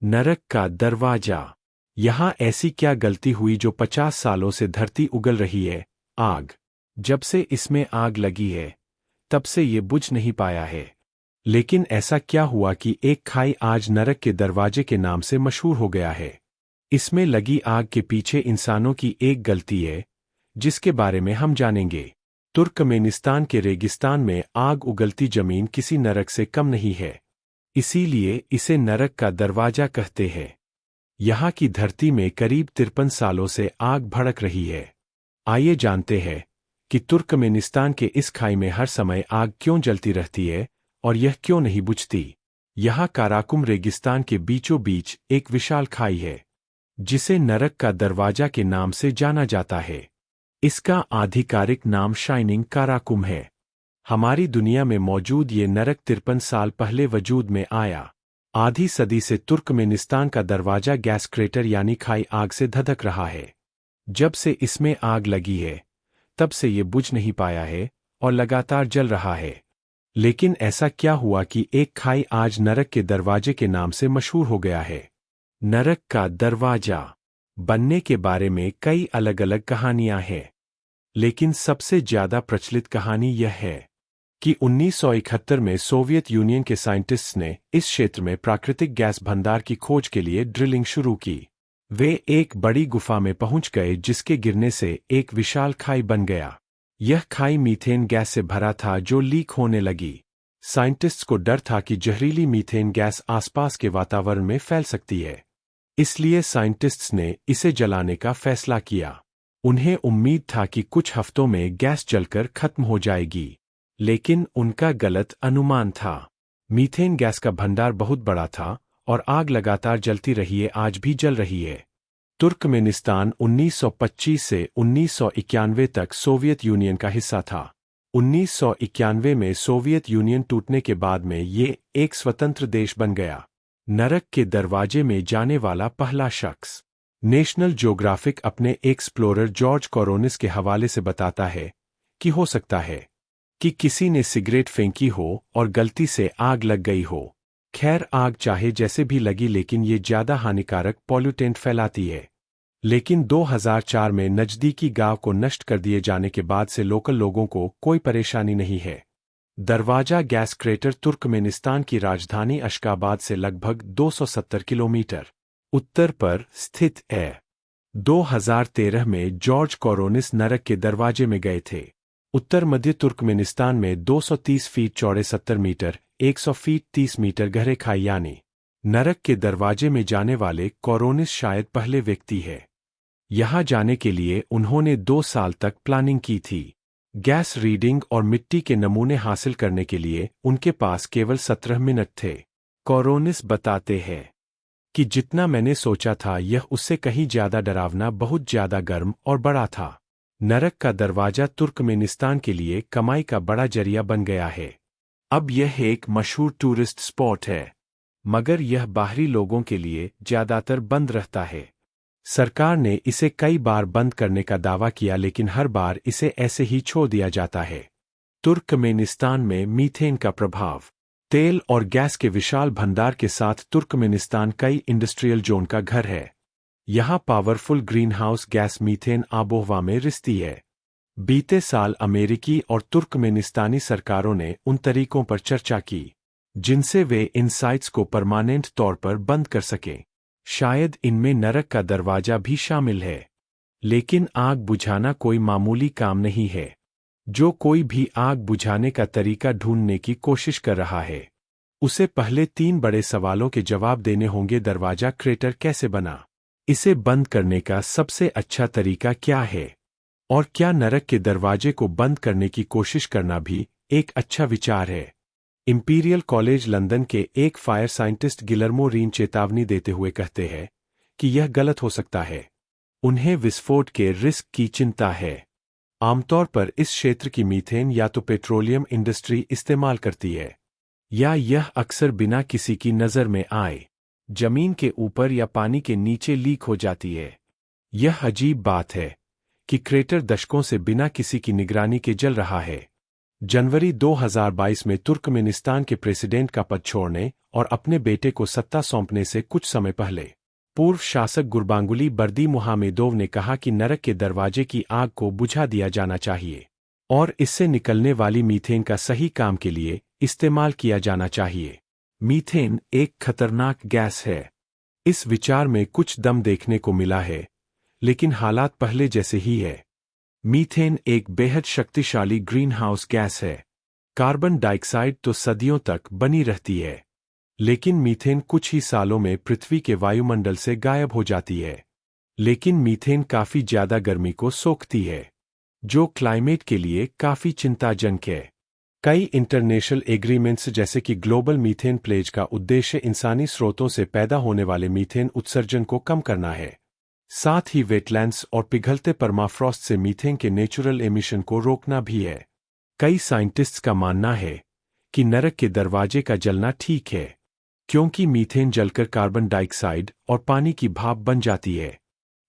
नरक का दरवाजा। यहाँ ऐसी क्या गलती हुई जो 50 सालों से धरती उगल रही है? आग। जब से इसमें आग लगी है तब से ये बुझ नहीं पाया है। लेकिन ऐसा क्या हुआ कि एक खाई आज नरक के दरवाजे के नाम से मशहूर हो गया है? इसमें लगी आग के पीछे इंसानों की एक गलती है जिसके बारे में हम जानेंगे। तुर्कमेनिस्तान के रेगिस्तान में आग उगलती जमीन किसी नरक से कम नहीं है, इसीलिए इसे नरक का दरवाजा कहते हैं। यहाँ की धरती में करीब 53 सालों से आग भड़क रही है। आइए जानते हैं कि तुर्कमेनिस्तान के इस खाई में हर समय आग क्यों जलती रहती है और यह क्यों नहीं बुझती। यहाँ काराकुम रेगिस्तान के बीचों बीच एक विशाल खाई है जिसे नरक का दरवाजा के नाम से जाना जाता है। इसका आधिकारिक नाम शाइनिंग काराकुम है। हमारी दुनिया में मौजूद ये नरक 53 साल पहले वजूद में आया। आधी सदी से तुर्कमेनिस्तान का दरवाजा गैस क्रेटर यानी खाई आग से धधक रहा है। जब से इसमें आग लगी है तब से ये बुझ नहीं पाया है और लगातार जल रहा है। लेकिन ऐसा क्या हुआ कि एक खाई आज नरक के दरवाजे के नाम से मशहूर हो गया है? नरक का दरवाजा बनने के बारे में कई अलग अलग कहानियां हैं, लेकिन सबसे ज्यादा प्रचलित कहानी यह है कि 1971 में सोवियत यूनियन के साइंटिस्ट्स ने इस क्षेत्र में प्राकृतिक गैस भंडार की खोज के लिए ड्रिलिंग शुरू की। वे एक बड़ी गुफा में पहुंच गए जिसके गिरने से एक विशाल खाई बन गया। यह खाई मीथेन गैस से भरा था जो लीक होने लगी। साइंटिस्ट्स को डर था कि जहरीली मीथेन गैस आसपास के वातावरण में फैल सकती है, इसलिए साइंटिस्ट्स ने इसे जलाने का फैसला किया। उन्हें उम्मीद था कि कुछ हफ्तों में गैस जलकर खत्म हो जाएगी, लेकिन उनका गलत अनुमान था। मीथेन गैस का भंडार बहुत बड़ा था और आग लगातार जलती रही है, आज भी जल रही है। तुर्कमेनिस्तान 1925 से 1991 तक सोवियत यूनियन का हिस्सा था। 1991 में सोवियत यूनियन टूटने के बाद में ये एक स्वतंत्र देश बन गया। नरक के दरवाजे में जाने वाला पहला शख्स। नेशनल ज्योग्राफिक अपने एक्सप्लोरर जॉर्ज कोरोनिस के हवाले से बताता है कि हो सकता है कि किसी ने सिगरेट फेंकी हो और गलती से आग लग गई हो। खैर, आग चाहे जैसे भी लगी, लेकिन ये ज्यादा हानिकारक पॉल्यूटेंट फैलाती है। लेकिन 2004 में नजदीकी गांव को नष्ट कर दिए जाने के बाद से लोकल लोगों को कोई परेशानी नहीं है। दरवाजा गैस क्रेटर तुर्कमेनिस्तान की राजधानी अशगाबाद से लगभग 270 किलोमीटर उत्तर पर स्थित है। 2013 में जॉर्ज कोरोनिस नरक के दरवाजे में गए थे। उत्तर मध्य तुर्कमेनिस्तान में 230 फीट चौड़े 70 मीटर 100 फीट 30 मीटर गहरे खाई यानी नरक के दरवाजे में जाने वाले कोरोनिस शायद पहले व्यक्ति है। यहाँ जाने के लिए उन्होंने 2 साल तक प्लानिंग की थी। गैस रीडिंग और मिट्टी के नमूने हासिल करने के लिए उनके पास केवल 17 मिनट थे। कोरोनिस बताते हैं कि जितना मैंने सोचा था यह उससे कहीं ज्यादा डरावना, बहुत ज्यादा गर्म और बड़ा था। नरक का दरवाजा तुर्कमेनिस्तान के लिए कमाई का बड़ा जरिया बन गया है। अब यह एक मशहूर टूरिस्ट स्पॉट है, मगर यह बाहरी लोगों के लिए ज्यादातर बंद रहता है। सरकार ने इसे कई बार बंद करने का दावा किया, लेकिन हर बार इसे ऐसे ही छोड़ दिया जाता है। तुर्कमेनिस्तान में मीथेन का प्रभाव। तेल और गैस के विशाल भंडार के साथ तुर्कमेनिस्तान कई इंडस्ट्रियल जोन का घर है। यहाँ पावरफुल ग्रीनहाउस गैस मीथेन आबोहवा में रिसती है। बीते साल अमेरिकी और तुर्कमेनिस्तानी सरकारों ने उन तरीकों पर चर्चा की जिनसे वे इन साइट्स को परमानेंट तौर पर बंद कर सकें। शायद इनमें नरक का दरवाजा भी शामिल है। लेकिन आग बुझाना कोई मामूली काम नहीं है। जो कोई भी आग बुझाने का तरीका ढूंढने की कोशिश कर रहा है, उसे पहले 3 बड़े सवालों के जवाब देने होंगे। दरवाजा क्रेटर कैसे बना? इसे बंद करने का सबसे अच्छा तरीका क्या है? और क्या नरक के दरवाजे को बंद करने की कोशिश करना भी एक अच्छा विचार है? इंपीरियल कॉलेज लंदन के एक फायर साइंटिस्ट गिलर्मो रीन चेतावनी देते हुए कहते हैं कि यह गलत हो सकता है। उन्हें विस्फोट के रिस्क की चिंता है। आमतौर पर इस क्षेत्र की मीथेन या तो पेट्रोलियम इंडस्ट्री इस्तेमाल करती है, या यह अक्सर बिना किसी की नज़र में आए जमीन के ऊपर या पानी के नीचे लीक हो जाती है। यह अजीब बात है कि क्रेटर दशकों से बिना किसी की निगरानी के जल रहा है। जनवरी 2022 में तुर्कमेनिस्तान के प्रेसिडेंट का पद छोड़ने और अपने बेटे को सत्ता सौंपने से कुछ समय पहले पूर्व शासक गुरबांगुली बर्दीमुहामेदोव ने कहा कि नरक के दरवाजे की आग को बुझा दिया जाना चाहिए और इससे निकलने वाली मीथेन का सही काम के लिए इस्तेमाल किया जाना चाहिए। मीथेन एक खतरनाक गैस है। इस विचार में कुछ दम देखने को मिला है, लेकिन हालात पहले जैसे ही है। मीथेन एक बेहद शक्तिशाली ग्रीन हाउस गैस है। कार्बन डाइऑक्साइड तो सदियों तक बनी रहती है, लेकिन मीथेन कुछ ही सालों में पृथ्वी के वायुमंडल से गायब हो जाती है। लेकिन मीथेन काफी ज्यादा गर्मी को सोखती है, जो क्लाइमेट के लिए काफी चिंताजनक है। कई इंटरनेशनल एग्रीमेंट्स जैसे कि ग्लोबल मीथेन प्लेज का उद्देश्य इंसानी स्रोतों से पैदा होने वाले मीथेन उत्सर्जन को कम करना है। साथ ही वेटलैंड्स और पिघलते परमाफ्रॉस्ट से मीथेन के नेचुरल एमिशन को रोकना भी है। कई साइंटिस्ट्स का मानना है कि नरक के दरवाजे का जलना ठीक है, क्योंकि मीथेन जलकर कार्बन डाइऑक्साइड और पानी की भाप बन जाती है।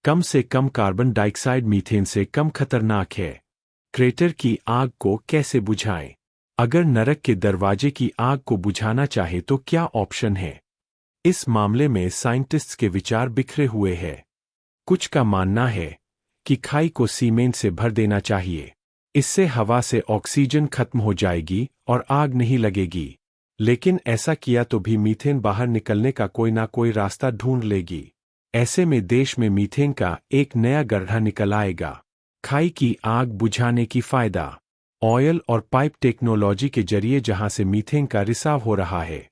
कम से कम कार्बन डाइऑक्साइड मीथेन से कम खतरनाक है। क्रेटर की आग को कैसे बुझाएं? अगर नरक के दरवाजे की आग को बुझाना चाहे तो क्या ऑप्शन है? इस मामले में साइंटिस्ट्स के विचार बिखरे हुए हैं। कुछ का मानना है कि खाई को सीमेंट से भर देना चाहिए। इससे हवा से ऑक्सीजन खत्म हो जाएगी और आग नहीं लगेगी। लेकिन ऐसा किया तो भी मीथेन बाहर निकलने का कोई ना कोई रास्ता ढूंढ लेगी। ऐसे में देश में मीथेन का एक नया गड्ढा निकल आएगा। खाई की आग बुझाने की फायदा। ऑयल और पाइप टेक्नोलॉजी के जरिए जहां से मीथेन का रिसाव हो रहा है,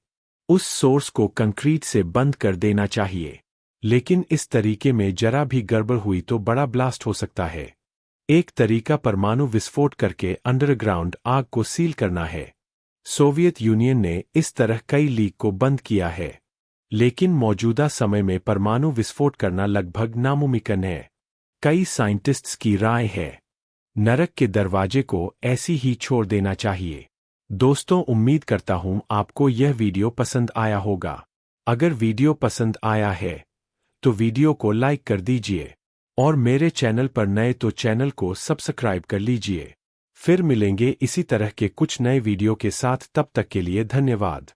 उस सोर्स को कंक्रीट से बंद कर देना चाहिए। लेकिन इस तरीके में जरा भी गड़बड़ हुई तो बड़ा ब्लास्ट हो सकता है। एक तरीका परमाणु विस्फोट करके अंडरग्राउंड आग को सील करना है। सोवियत यूनियन ने इस तरह कई लीक को बंद किया है, लेकिन मौजूदा समय में परमाणु विस्फोट करना लगभग नामुमकिन है। कई साइंटिस्ट्स की राय है नरक के दरवाजे को ऐसी ही छोड़ देना चाहिए। दोस्तों, उम्मीद करता हूं आपको यह वीडियो पसंद आया होगा। अगर वीडियो पसंद आया है तो वीडियो को लाइक कर दीजिए और मेरे चैनल पर नए तो चैनल को सब्सक्राइब कर लीजिए। फिर मिलेंगे इसी तरह के कुछ नए वीडियो के साथ। तब तक के लिए धन्यवाद।